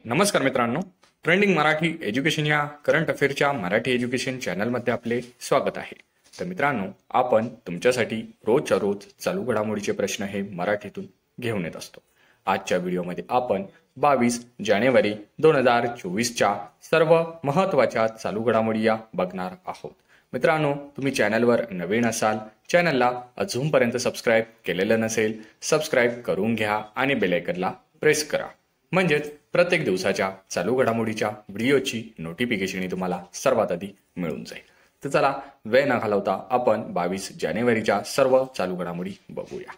नमस्कार मित्रांनो, trending Marathi education या करंट अफेअरच्या मराठी एज्युकेशन चॅनलमध्ये आपले स्वागत आहे। तर मित्रांनो, आपण तुमच्यासाठी रोजच्या रोज चालू घडामोडीचे प्रश्न हे मराठीतून घेऊन येत असतो। आजच्या व्हिडिओमध्ये आपण 22 जानेवारी 2024च्या सर्व महत्त्वाच्या चालू घडामोडी या बघणार आहोत। मित्रांनो, तुम्ही चॅनलवर नवीन असाल, चॅनलला अजूनपर्यंत सबस्क्राइब केलेलं नसेल, सबस्क्राइब करून घ्या आणि बेल आयकॉनला प्रेस करा, म्हणजेच प्रत्येक दिवसाच्या चालू घडामोडीच्या व्हिडिओची नोटिफिकेशन तुम्हाला सर्वात आधी मिळून जाईल। तर चला वेळ न घालवता आपण 22 जानेवारीच्या सर्व चालू घडामोडी बघूया।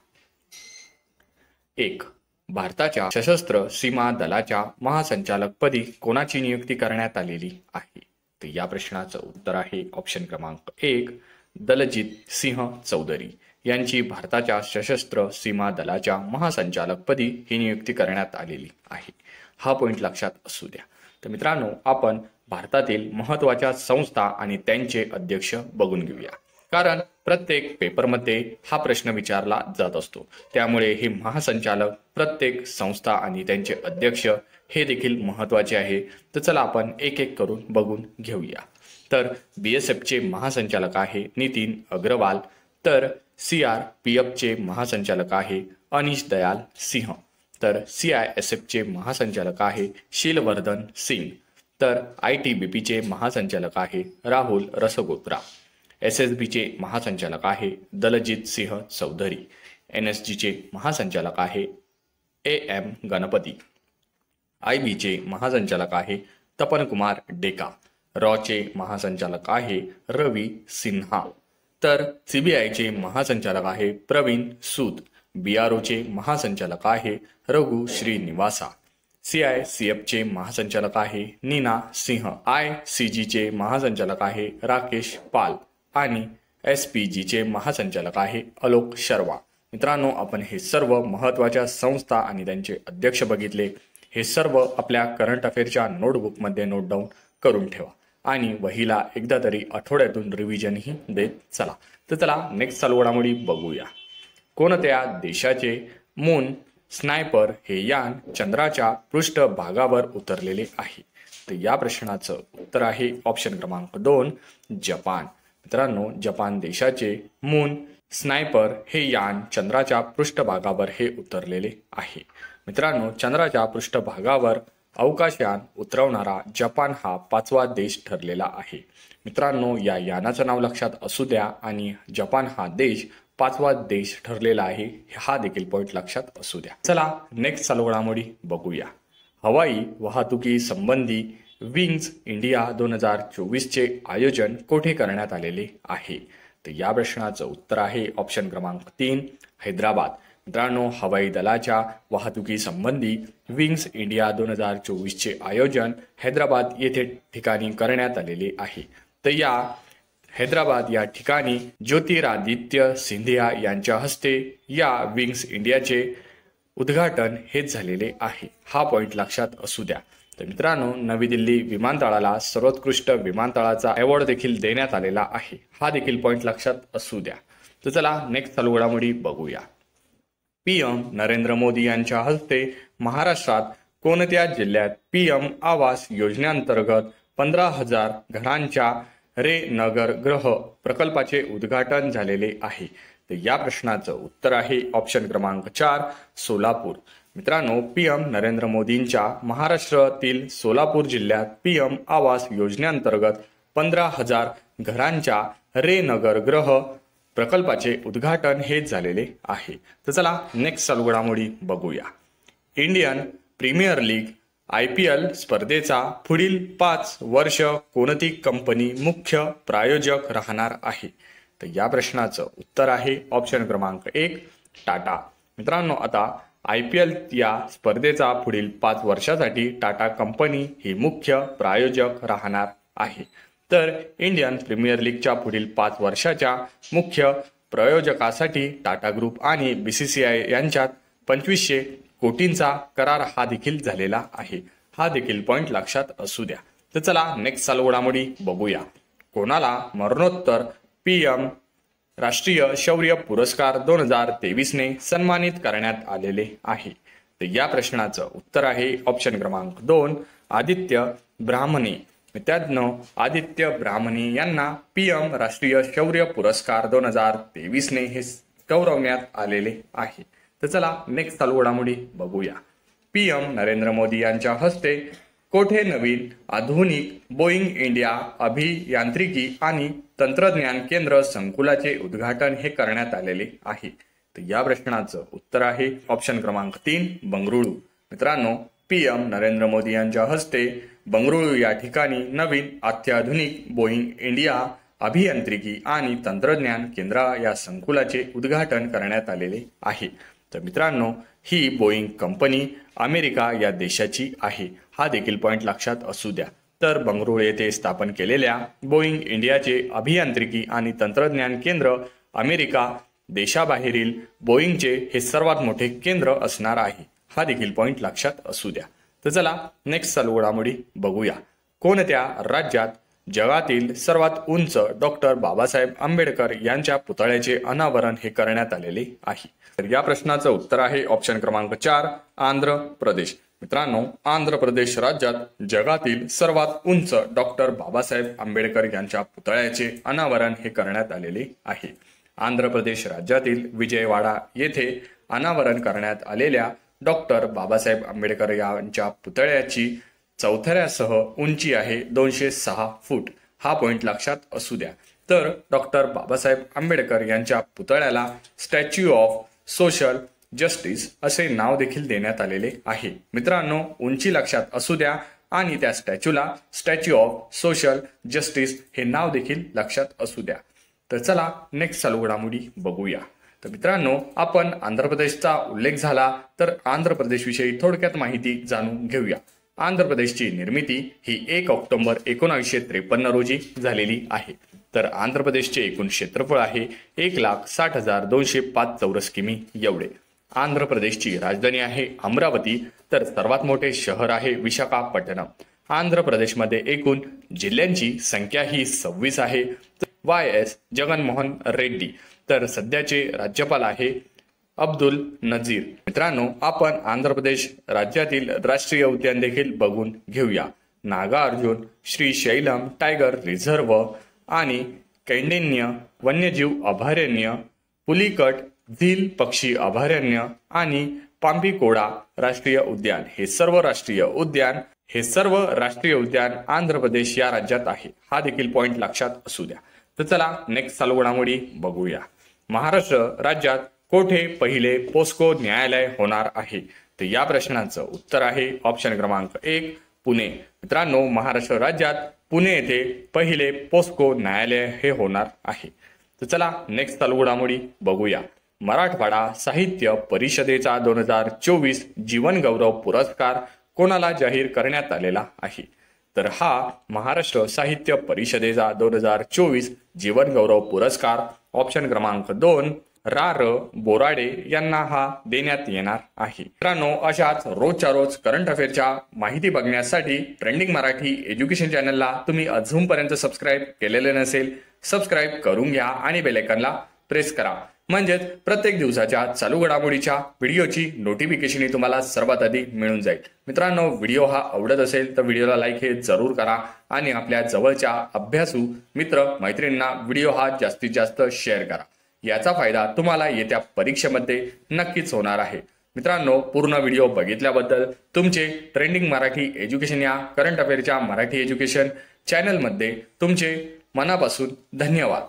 1. भारताच्या सशस्त्र सीमा दलाच्या महासंचालकपदी कोणाची नियुक्ती करण्यात आलेली आहे? तर या प्रश्नाचं उत्तर आहे ऑप्शन क्रमांक 1, दलजीत सिंह चौधरी यांची भारताच्या सशस्त्र सीमा दलाच्या महासंचालकपदी ही नियुक्ती करण्यात आलेली आहे। हा पॉइंट लक्षात असू द्या। तर मित्रांनो, आपण भारतातील महत्त्वाच्या संस्था आणि त्यांचे अध्यक्ष बघून घेऊया, कारण प्रत्येक पेपरमध्ये हा प्रश्न विचारला जात असतो। त्यामुळे हे महासंचालक, प्रत्येक संस्था आणि त्यांचे अध्यक्ष हे देखील महत्त्वाचे आहे। तर चला आपण एक एक करून बघून घेऊया। तर बीएसएफचे महासंचालक आहे नितीन अग्रवाल, तर सीआरपीएफचे महासंचालक आहे अनिश दयाल सिंह, तर सीआयएसएफचे महासंचालक आहे शीलवर्धन सिंग, तर आयटीबीपीचे महासंचालक आहे राहुल रसगोत्रा, एसएसबीचे महासंचालक आहे दलजीत सिंह चौधरी, एनएसजीचे महासंचालक आहे एएम गणपती, आयबीचे महासंचालक आहे तपन कुमार डेका, रॉचे महासंचालक आहे रवी सिन्हा, तर सीबीआयचे महासंचालक आहे प्रवीण सूद, बीआरओचे महासंचालक आहे रघु श्रीनिवासा, सीआयसीएफचे महासंचालक आहे नीना सिंह, आयसीजीचे महासंचालक आहे राकेश पाल आणि एसपीजीचे महासंचालक आहे आलोक शर्मा। मित्रांनो, आपण हे सर्व महत्त्वाच्या संस्था आणि त्यांचे अध्यक्ष बघितले। हे सर्व आपल्या करंट अफेअरच्या नोटबुकमध्ये नोट डाऊन करून ठेवा आणि वहीला एकदा तरी आठवड्यातून रिव्हिजनही देत चला। तर चला नेक्स्ट चालू घडामोडी बघूया। कोणत्या देशाचे मून स्नायपर हे यान चंद्राच्या पृष्ठभागावर उतरलेले आहे? तर या प्रश्नाचं उत्तर आहे ऑप्शन क्रमांक 2, जपान। मित्रांनो, जपान देशाचे मून स्नायपर हे यान चंद्राच्या पृष्ठभागावर हे उतरलेले आहे। मित्रांनो, चंद्राच्या पृष्ठभागावर अवकाशयान उतरवणारा जपान हा 5वा देश ठरलेला आहे। मित्रांनो, या यानाचं नाव लक्षात असू द्या आणि जपान हा देश 5वा देश ठरलेला आहे, हा देखील पॉइंट लक्षात असू द्या। चला नेक्स्ट चालू घडामोडी बघूया। हवाई वाहतुकी संबंधी विंग्स इंडिया 2024चे आयोजन कोठे करण्यात आलेले आहे? तर या प्रश्नाचं उत्तर आहे ऑप्शन क्रमांक 3, हैदराबाद। मित्रांनो, हवाई दलाच्या वाहतुकी संबंधी विंग्स इंडिया 2024चे आयोजन हैदराबाद येथे ठिकाणी करण्यात आलेले आहे। तर या हैदराबाद या ठिकाणी ज्योतिरादित्य सिंधिया यांच्या हस्ते या विंग्स इंडियाचे उद्घाटन हेच झालेले आहे। हा पॉइंट लक्षात असू द्या। तर मित्रांनो, नवी दिल्ली विमानतळाला सर्वोत्कृष्ट विमानतळाचा अवॉर्ड देखील देण्यात आलेला आहे, हा देखील पॉइंट लक्षात असू द्या। तर चला नेक्स्ट चालू घडामोडी बघूया। पीएम नरेंद्र मोदी यांच्या हस्ते महाराष्ट्रात कोणत्या जिल्ह्यात पीएम आवास योजनेअंतर्गत 15,000 घरांच्या नगर गृह प्रकल्पाचे उद्घाटन झालेले आहे? तर या प्रश्नाचं उत्तर आहे ऑप्शन क्रमांक 4, सोलापूर। मित्रांनो, पीएम नरेंद्र मोदींच्या महाराष्ट्रातील सोलापूर जिल्ह्यात पीएम आवास योजनेअंतर्गत 15,000 घरांच्या नगर गृह प्रकल्पाचे उद्घाटन हेच झालेले आहे। तर चला नेक्स्ट चालू घडामोडी बघूया। इंडियन प्रीमियर लीग IPL स्पर्धेचा पुढील 5 वर्ष कोणती कंपनी मुख्य प्रायोजक राहणार आहे? तर या प्रश्नाचं उत्तर आहे ऑप्शन क्रमांक 1, टाटा। मित्रांनो, आता IPL या स्पर्धेचा पुढील 5 वर्षासाठी टाटा कंपनी ही मुख्य प्रायोजक राहणार आहे। तर इंडियन प्रीमियर लीगच्या पुढील 5 वर्षाच्या मुख्य प्रायोजकासाठी टाटा ग्रुप आणि BCCI यांच्यात 2500 कोटींचा करार हा देखील झालेला आहे, हा देखील पॉइंट लक्षात असू द्या। तर चला नेक्स्ट चालू घडामोडी बघूया। कोणाला मरणोत्तर पीएम राष्ट्रीय शौर्य पुरस्कार 2023 ने सन्मानित करण्यात आलेले आहे? तर या प्रश्नाचं उत्तर आहे ऑप्शन क्रमांक 2 आदित्य ब्राह्मणे. मित्रांनो, आदित्य ब्राह्मणे यांना PM राष्ट्रीय शौर्य पुरस्कार 2023 ने हे गौरवण्यात आलेले आहे. तर चला नेक्स्ट चालू घडामोडी बघूया. PM नरेंद्र मोदी यांच्या हस्ते कोठे नवीन आधुनिक बोईंग इंडिया अभियांत्रिकी आणि तंत्रज्ञान केंद्र संकुलाचे उद्घाटन हे करण्यात आलेले आहे. तर या प्रश्नाचं उत्तर आहे ऑप्शन क्रमांक 3 बंगळुरू. मित्रांनो, PM नरेंद्र मोदी यांच्या हस्ते बंगळुरू या ठिकाणी नवीन अत्याधुनिक बोईंग इंडिया अभियांत्रिकी आणि तंत्रज्ञान केंद्र या संकुलाचे उद्घाटन करण्यात आलेले आहे. तर मित्रांनो, ही बोईंग कंपनी अमेरिका या देशाची आहे, हा देखील पॉइंट लक्षात असू द्या. तर बंगळुरू येथे स्थापन केलेल्या बोईंग इंडियाचे अभियांत्रिकी आणि तंत्रज्ञान केंद्र अमेरिका देशाबाहेरील बोईंगचे हे सर्वात मोठे केंद्र असणार आहे, हा देखील पॉइंट लक्षात असू द्या. तर चला नेक्स्ट चालू घडामोडी बघूया. कोणत्या राज्यात जगातील सर्वात उंच डॉक्टर बाबासाहेब आंबेडकर यांच्या पुतळ्याचे अनावरण हे करण्यात आलेले आहे? तर या प्रश्नाचं उत्तर आहे ऑप्शन क्रमांक 4 आंध्र प्रदेश. मित्रांनो, आंध्र प्रदेश राज्यात जगातील सर्वात उंच डॉक्टर बाबासाहेब आंबेडकर यांच्या पुतळ्याचे अनावरण हे करण्यात आलेले आहे. आंध्र प्रदेश राज्यातील विजयवाडा येथे अनावरण करण्यात आलेल्या डॉक्टर बाबासाहेब आंबेडकर यांच्या पुतळ्याची चौथऱ्यासह उंची आहे 206 फूट, हा पॉइंट लक्षात असू द्या. तर डॉक्टर बाबासाहेब आंबेडकर यांच्या पुतळ्याला स्टॅच्यू ऑफ सोशल जस्टिस असे नाव देखील देण्यात आलेले आहे. मित्रांनो, उंची लक्षात असू द्या आणि त्या स्टॅच्यूला स्टॅच्यू ऑफ सोशल जस्टिस हे नाव देखील लक्षात असू द्या. तर चला नेक्स्ट चालू घडामोडी बघूया. तर मित्रांनो, आपण आंध्र प्रदेशचा उल्लेख झाला तर आंध्र प्रदेश विषयी थोडक्यात माहिती जाणून घेऊया. आंध्र प्रदेशची निर्मिती ही 1 ऑक्टोबर 1953 रोजी झालेली आहे. तर आंध्र प्रदेशचे एकूण क्षेत्रफळ आहे 1,60,205 चौरस किमी एवढे. आंध्र प्रदेशची राजधानी आहे अमरावती, तर सर्वात मोठे शहर आहे विशाखापट्टणम. आंध्र प्रदेशमध्ये एकूण जिल्ह्यांची संख्या ही 26 आहे. YS जगनमोहन रेड्डी, तर सध्याचे राज्यपाल आहे अब्दुल नजीर. मित्रांनो, आपण आंध्र प्रदेश राज्यातील राष्ट्रीय उद्यान देखील बघून घेऊया. नागार्जुन, श्रीशैलम टायगर रिझर्व आणि कैंडिन्य वन्यजीव अभयारण्य, पुलिकट झील पक्षी अभयारण्य आणि पांपिकोडा राष्ट्रीय उद्यान हे सर्व राष्ट्रीय उद्यान आंध्र प्रदेश या राज्यात आहे, हा देखील पॉइंट लक्षात असू द्या. तर चला नेक्स्ट चालू घडामोडी बघूया. महाराष्ट्र राज्यात कोठे पहिले पोस्को न्यायालय होणार आहे? तर या प्रश्नाचं उत्तर आहे ऑप्शन क्रमांक 1 पुणे. मित्रांनो, महाराष्ट्र राज्यात पुणे येथे पहिले पोस्को न्यायालय हे होणार आहे. तर चला नेक्स्ट चालू घडामोडी बघूया. मराठवाडा साहित्य परिषदेचा 2024 जीवन गौरव पुरस्कार कोणाला जाहीर करण्यात आलेला आहे? तर हा महाराष्ट्र साहित्य परिषदेचा 2024 जीवन गौरव पुरस्कार ऑप्शन क्रमांक 2 रा.र. बोराडे यांना हा देण्यात येणार आहे. मित्रांनो, अशाच रोजच्या रोज करंट अफेअरच्या माहिती बघण्यासाठी ट्रेंडिंग मराठी एज्युकेशन चॅनलला तुम्ही अजूनपर्यंत सबस्क्राईब केलेले नसेल, सबस्क्राईब करून घ्या आणि बेल आयकॉनला प्रेस करा, म्हणजेच प्रत्येक दिवसाच्या चालू घडामोडीच्या व्हिडिओची नोटिफिकेशन तुम्हाला सर्वात आधी मिळून जाईल. मित्रांनो, व्हिडिओ हा आवडत असेल तर व्हिडिओला लाईक हे जरूर करा आणि आपल्या जवळच्या अभ्यासू मित्र मैत्रिणींना व्हिडिओ हा जास्तीत जास्त शेअर करा. याचा फायदा तुम्हाला येत्या परीक्षेमध्ये नक्कीच होणार आहे. मित्रांनो, पूर्ण व्हिडिओ बघितल्याबद्दल तुमचे ट्रेंडिंग मराठी एज्युकेशन या करंट अफेअरच्या मराठी एज्युकेशन चॅनलमध्ये तुमचे मनापासून धन्यवाद.